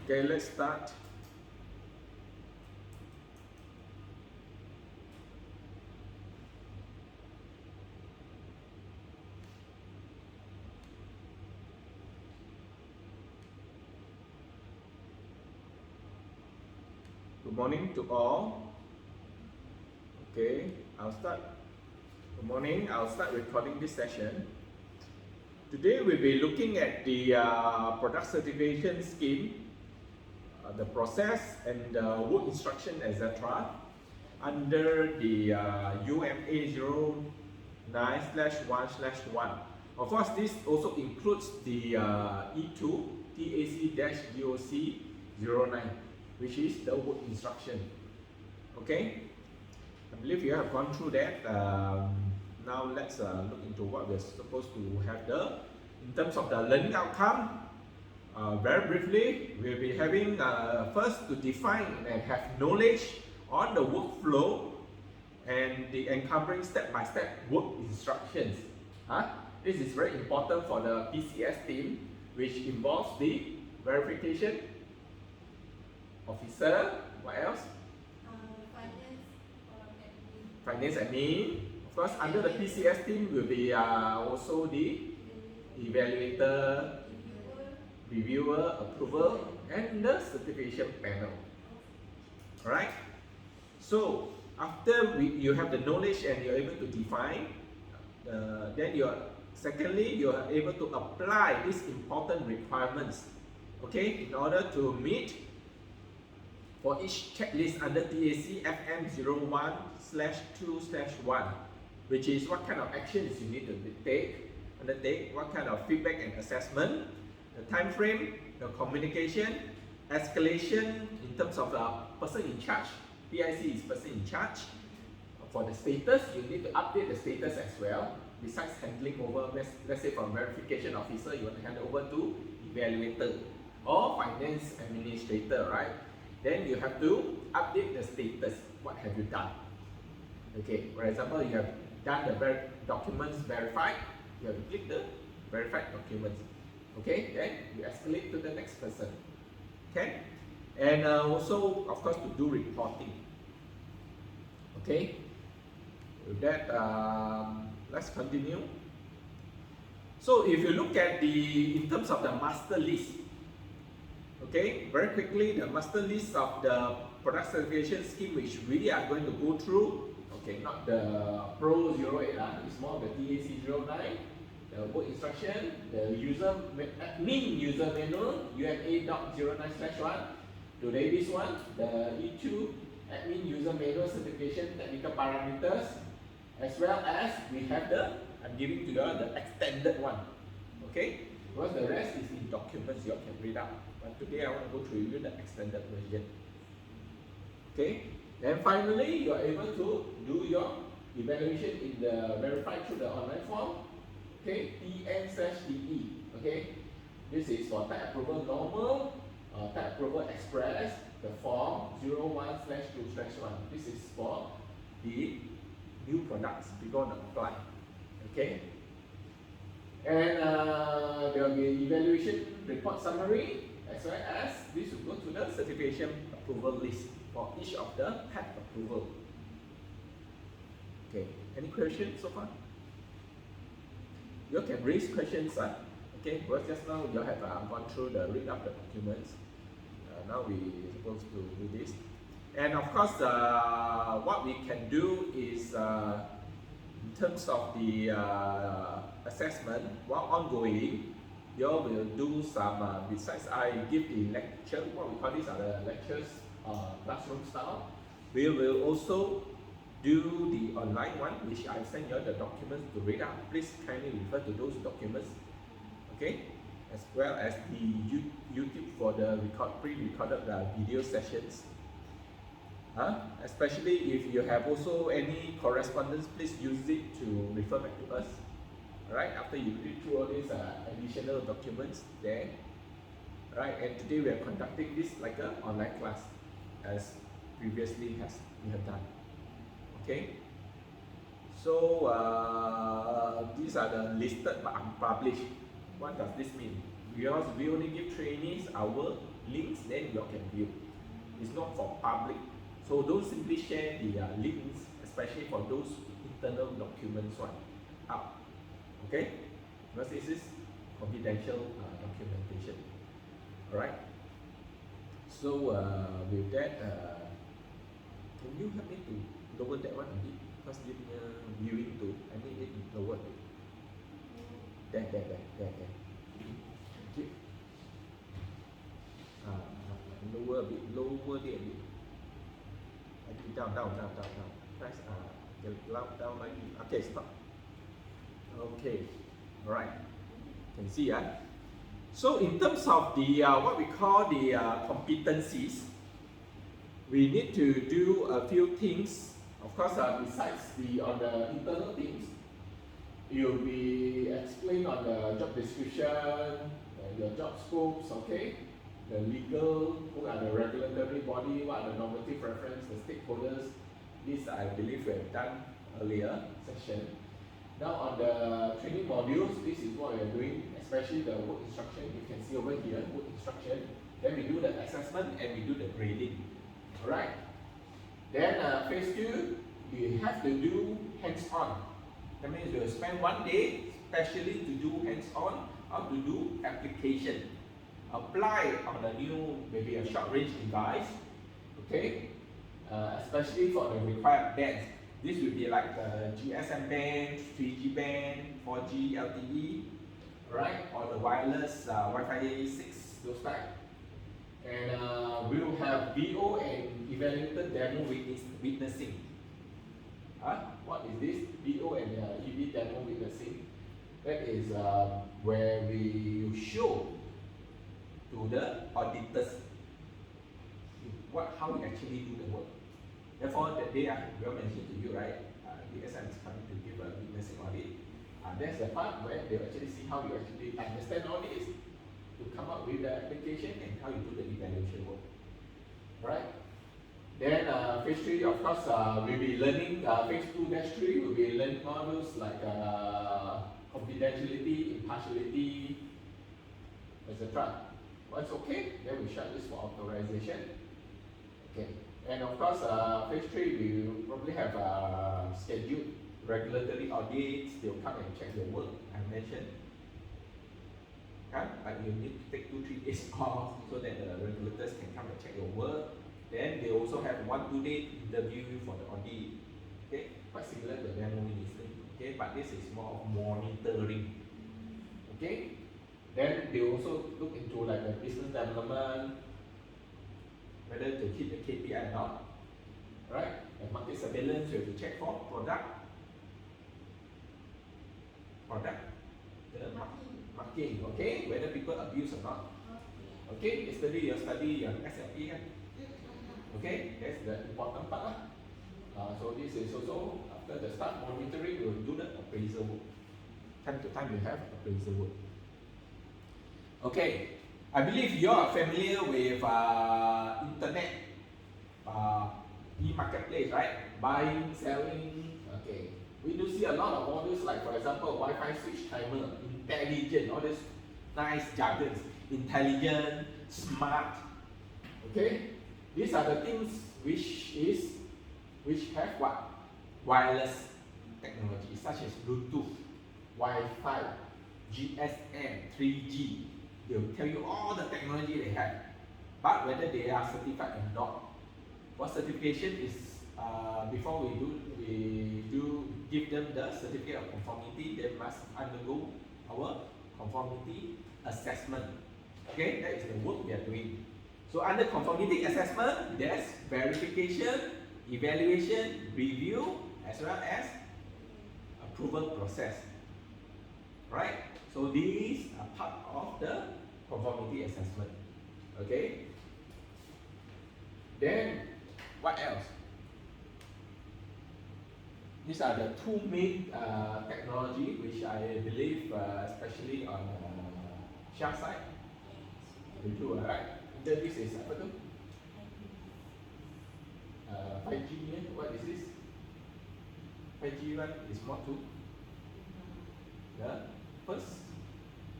Okay, let's start. Good morning to all. Okay, I'll start. Good morning, I'll start recording this session. Today we'll be looking at the product certification scheme, the process and the work instruction, etc. under the UMA 09/1/1. Of course, this also includes the E2 TAC-DOC 09, which is the work instruction. Okay, I believe you have gone through that. Now let's look into what we're supposed to have in terms of the learning outcome. Very briefly, we'll be having first to define and have knowledge on the workflow and the encumbering step-by-step work instructions. This is very important for the PCS team, which involves the verification officer. What else? Finance admin. Of course, under the PCS team will be also the evaluator, reviewer, approver, and the certification panel. Alright? So, after you have the knowledge and you're able to define, then secondly, you are able to apply these important requirements, okay, in order to meet for each checklist under TAC FM 01/2/1, which is what kind of actions you need to undertake, what kind of feedback and assessment, the time frame, the communication, escalation in terms of the person in charge. PIC is person in charge. For the status, you need to update the status as well. Besides handling over, let's say from verification officer, you want to hand over to evaluator or finance administrator, right? Then you have to update the status. What have you done? Okay, for example, you have done the documents verified, you have to click the verified documents. Okay, then you escalate to the next person. Okay, and also, of course, to do reporting. Okay, with that, let's continue. So, if you look at in terms of the master list, okay, very quickly, the master list of the product certification scheme, which we are going to go through. Okay, not the Pro 08, it's more the TAC 09, the work instruction, the admin user manual, UMA doc 09/1. Today, this one, the E2 admin user manual certification technical parameters, as well as we have I'm giving to you the extended one. Okay, because the rest is in documents you can read out. But today I want to go through the extended version. Okay, then finally you are able to do your evaluation in the verified through the online form. Okay, TN/DE. Okay, this is for type approval normal, type approval express, the form 01/2/1. This is for the new products we're going to apply. Okay, and there will be evaluation report summary, as well as this will go to the certification approval list for each of the type approval. Okay, any questions so far? You can raise questions, okay, because just now you have gone through the read up the documents. Now we are supposed to do this. And of course, what we can do is, in terms of the assessment, while ongoing, you all will do some, besides I give the lecture, what we call these are the lectures, classroom style, we will also do the online one, which I send you all the documents to read out. Please kindly refer to those documents, okay? As well as the YouTube for the pre-recorded video sessions. Especially if you have also any correspondence, please use it to refer back to us. Alright, after you read through all these additional documents there. Alright, and today we are conducting this like an online class, as previously we have done. Okay, so these are the listed but unpublished. What does this mean? Because we only give trainees our links, then you can view. It's not for public. So don't simply share the links, especially for those internal documents one out. Okay? Because this is confidential documentation. Alright? So with that, can you help me to lower that one a bit? Because dia punya viewing tu, I need it lower. There. Okay. Lower a bit, lower it a bit. Down. Press down like this. Okay, stop. Okay, alright. Can see So in terms of the what we call the competencies, we need to do a few things. Of course, besides on the internal things, you'll be explained on the job description, your job scopes, okay? The legal, who are the regulatory body, what are the normative reference, the stakeholders. This I believe we have done earlier session. Now on the training modules, this is what we are doing, especially the work instruction. You can see over here, work instruction. Then we do the assessment and we do the grading. Alright? Then phase 2, you have to do hands-on. That means you will spend 1 day especially to do hands-on, how to do application. Apply on a new, maybe a short-range device, okay? Especially for the required bands. This will be like the GSM band, 3G band, 4G LTE, right? Or the wireless Wi-Fi 6, those type. And we will have VO and evaluated demo witnessing. What is this? VO and EV demo witnessing. That is where we show to the auditors how we actually do the work. Therefore, that day I will mention to you, right? DSM is coming to give a witnessing audit. That's the part where they actually see how you actually understand all this to come up with the application and how you do the evaluation work. Right? Then phase 3, of course, we'll be learning, phase 2-3, we'll be learning modules like confidentiality, impartiality, etc. Once okay, then we shut this for authorization. Okay. And of course, phase 3, we will probably have scheduled regulatory audits. They'll come and check your work, I mentioned. Like you need to take 2-3 days off so that the regulators can come and check your work. Then they also have 1-2 day interview for the audit. Okay, quite similar to demo listening. Okay, but this is more of monitoring. Okay, then they also look into like the business development, whether to hit the KPI or not. Right? And market surveillance, you have to check for product, the marketing, okay? Whether people abuse or not. Okay? Yesterday you study SLP, okay? That's the important part. So this is also after the start monitoring, we will do the appraisal work. Time to time you have appraisal work. Okay. I believe you are familiar with internet, e-marketplace, right? Buying, selling. Okay. We do see a lot of modules like, for example, Wi-Fi switch timer, intelligent, all these nice jargons. Intelligent, smart. Okay. These are the things which have what? Wireless technology, such as Bluetooth, Wi-Fi, GSM, 3G. They will tell you all the technology they have, but whether they are certified or not. What certification is, before we do give them the certificate of conformity, they must undergo our conformity assessment. Okay, that is the work we are doing. So under conformity assessment, there's verification, evaluation, review, as well as approval process. Right? So these are part of the conformity assessment. Okay? Then, what else? These are the two main technology which I believe, especially on Shah side, we do, right? Then this is apa tu? 5G, what is this? 5G one is more to the first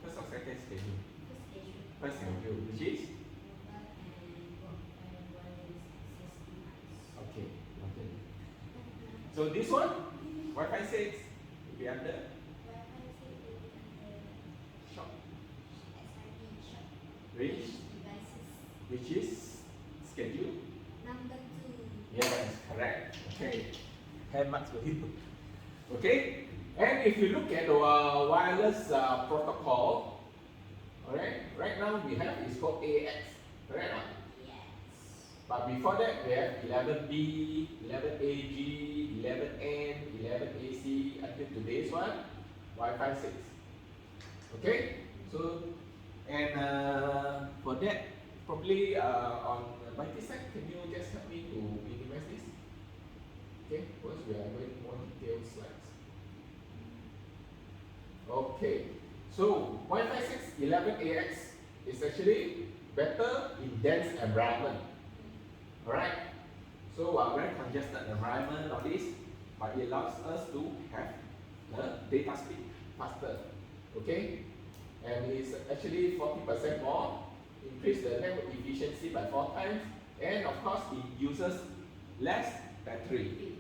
or second schedule? First schedule, which is So this one, Wi-Fi 6 will be under short range, which is schedule. Number 2. Yes, correct. Okay. 10 marks for you. Okay. And if you look at our wireless protocol, alright, right now we have is called AX, correct? Yes. But before that we have 11B, 11AG, 11N, 11AC until today's one, Wi-Fi 6. Okay. So, and for that, probably on my side, can you just help me to minimize this? Okay, because we are going more detailed slides. Okay, so Wi-Fi 6 11AX is actually better in dense environment. Alright, so very congested environment or this, but it allows us to have the data speed faster. Okay, and it's actually 40% more, increase the network efficiency by 4 times, and of course it uses less battery.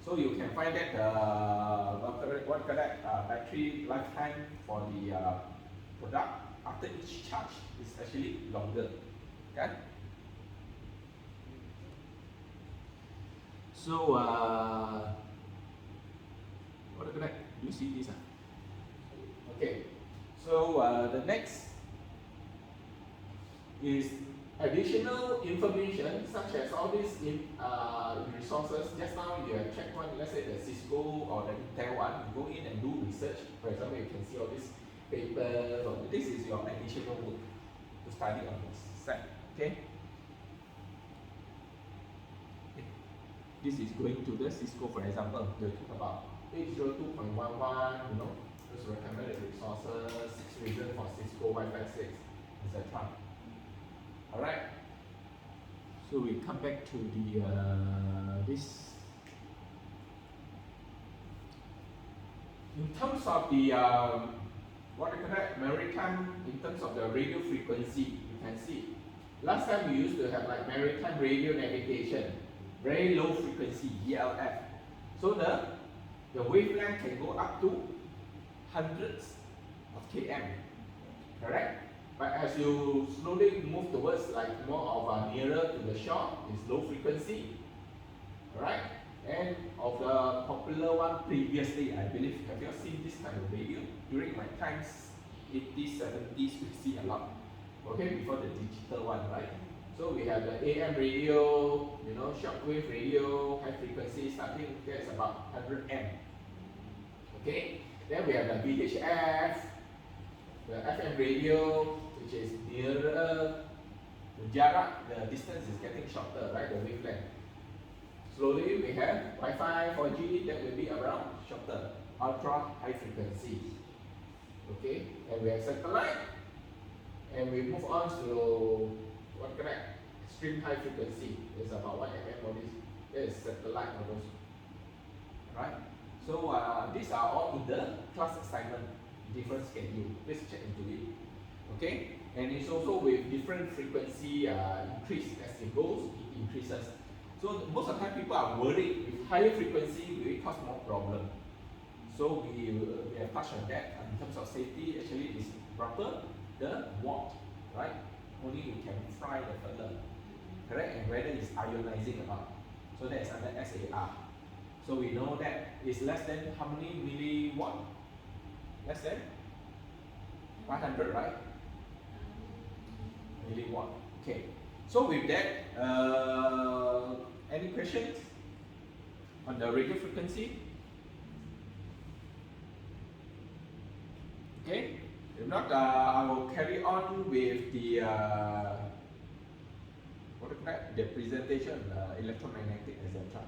So you can find that battery lifetime for the product after each charge is actually longer. Okay. So do you see this? Okay. So the next is additional information such as all these resources. Just now you have checked one, let's say the Cisco or the Intel one, you go in and do research. For example, you can see all these papers, or this is your additional work to study on this side. Okay? This is going to the Cisco, for example, they talk about 802.11, you know, those recommended resources, 6 reasons for Cisco Wi-Fi 6, etc. Alright, so we come back to the this. In terms of the maritime, in terms of the radio frequency, you can see last time we used to have like maritime radio navigation, very low frequency ELF. So the wavelength can go up to hundreds of km, correct? But as you slowly move towards like more of nearer to the shore, is low frequency, alright? And of the popular one previously, I believe, have you seen this kind of radio? During my times, 80s, 70s, we see a lot. Okay, before the digital one, right? So we have the AM radio, you know, shortwave radio, high frequency, starting that's about 100 M. Okay, then we have the VHF, the FM radio, which is nearer, the jarak, the distance is getting shorter, right, the wavelength. Slowly we have Wi-Fi, 4G, that will be around shorter, ultra high frequency. Okay, and we have satellite, and we move on to what correct? Extreme high frequency. It's about 1 mm or this. That is satellite or those. Right? So these are all in the class assignment, different schedule. Let's check into it. Okay? And it's also with different frequency increase as it goes, it increases. So most of the time people are worried with higher frequency will it cause more problem. So we have touched on that in terms of safety. Actually, it's proper the watt, right? Only you can fry the further, correct? And whether it's ionizing or not. So that is under SAR. So we know that it's less than how many milliwatt? Less than 500, right? Milliwatt. Okay. So with that, any questions on the radio frequency? Okay. If not, I will carry on with the the presentation, electromagnetic, etc.